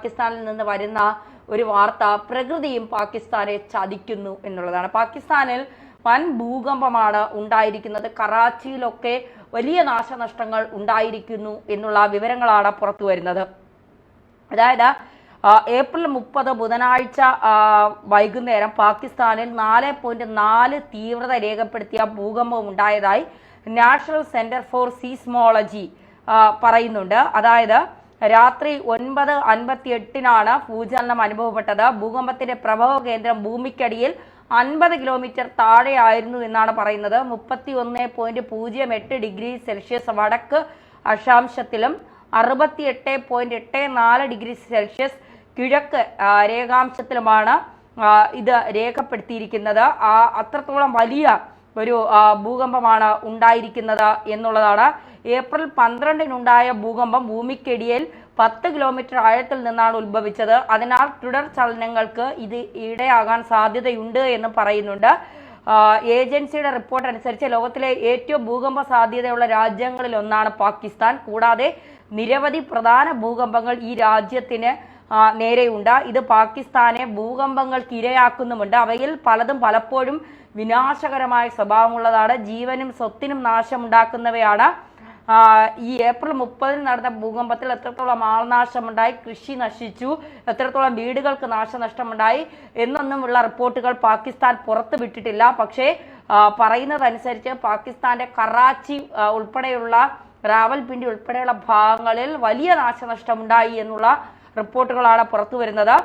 പാകിസ്ഥാനിൽ നിന്ന് വരുന്ന ഒരു വാർത്ത പ്രകൃതിയും പാകിസ്ഥാനെ ചതിക്കുന്നു എന്നുള്ളതാണ്. പാകിസ്ഥാനിൽ വൻ ഭൂകമ്പമാണ് ഉണ്ടായിരിക്കുന്നത്. കറാച്ചിയിലൊക്കെ വലിയ നാശനഷ്ടങ്ങൾ ഉണ്ടായിരിക്കുന്നു എന്നുള്ള വിവരങ്ങളാണ് പുറത്തു വരുന്നത്. അതായത് ഏപ്രിൽ 30 ബുധനാഴ്ച വൈകുന്നേരം പാകിസ്ഥാനിൽ 4.4 തീവ്രത രേഖപ്പെടുത്തിയ ഭൂകമ്പം ഉണ്ടായതായി നാഷണൽ സെന്റർ ഫോർ സീസ്മോളജി പറയുന്നുണ്ട്. അതായത് രാത്രി 9:58 ഭൂചലനം അനുഭവപ്പെട്ടത്. ഭൂകമ്പത്തിന്റെ പ്രഭവ കേന്ദ്രം ഭൂമിക്കടിയിൽ 50 കിലോമീറ്റർ താഴെയായിരുന്നു എന്നാണ് പറയുന്നത്. 31.08 ഡിഗ്രി സെൽഷ്യസ് വടക്ക് അക്ഷാംശത്തിലും 68.84 ഡിഗ്രി സെൽഷ്യസ് കിഴക്ക് രേഖാംശത്തിലുമാണ് ഇത് രേഖപ്പെടുത്തിയിരിക്കുന്നത്. അത്രത്തോളം വലിയ ഒരു ഭൂകമ്പമാണ് ഉണ്ടായിരിക്കുന്നത് എന്നുള്ളതാണ്. ഏപ്രിൽ 12-നുണ്ടായ ഭൂകമ്പം ഭൂമിക്കടിയിൽ 10 കിലോമീറ്റർ ആഴത്തിൽ നിന്നാണ് ഉത്ഭവിച്ചത്. അതിനാൽ തുടർ ചലനങ്ങൾക്ക് ഇത് ഇടയാകാൻ സാധ്യതയുണ്ട് എന്ന് പറയുന്നുണ്ട്. ഏജൻസിയുടെ റിപ്പോർട്ട് അനുസരിച്ച് ലോകത്തിലെ ഏറ്റവും ഭൂകമ്പ സാധ്യതയുള്ള രാജ്യങ്ങളിൽ ഒന്നാണ് പാകിസ്ഥാൻ. കൂടാതെ നിരവധി പ്രധാന ഭൂകമ്പങ്ങൾ ഈ രാജ്യത്തിന് നേരെയുണ്ട്. ഇത് പാകിസ്ഥാനെ ഭൂകമ്പങ്ങൾക്ക് ഇരയാക്കുന്നുമുണ്ട്. അവയിൽ പലതും പലപ്പോഴും വിനാശകരമായ സ്വഭാവമുള്ളതാണ്. ജീവനും സ്വത്തിനും നാശമുണ്ടാക്കുന്നവയാണ്. ഈ ഏപ്രിൽ 30-ന് നടന്ന ഭൂകമ്പത്തിൽ എത്രത്തോളം ആൾനാശമുണ്ടായി, കൃഷി നശിച്ചു, എത്രത്തോളം വീടുകൾക്ക് നാശനഷ്ടമുണ്ടായി എന്നൊന്നുമുള്ള റിപ്പോർട്ടുകൾ പാകിസ്ഥാൻ പുറത്തു വിട്ടിട്ടില്ല. പക്ഷേ പറയുന്നതനുസരിച്ച് പാകിസ്ഥാന്റെ കറാച്ചി ഉൾപ്പെടെയുള്ള റാവൽപിണ്ടി ഉൾപ്പെടെയുള്ള ഭാഗങ്ങളിൽ വലിയ നാശനഷ്ടമുണ്ടായി എന്നുള്ള റിപ്പോർട്ടുകളാണ് പുറത്തു വരുന്നത്.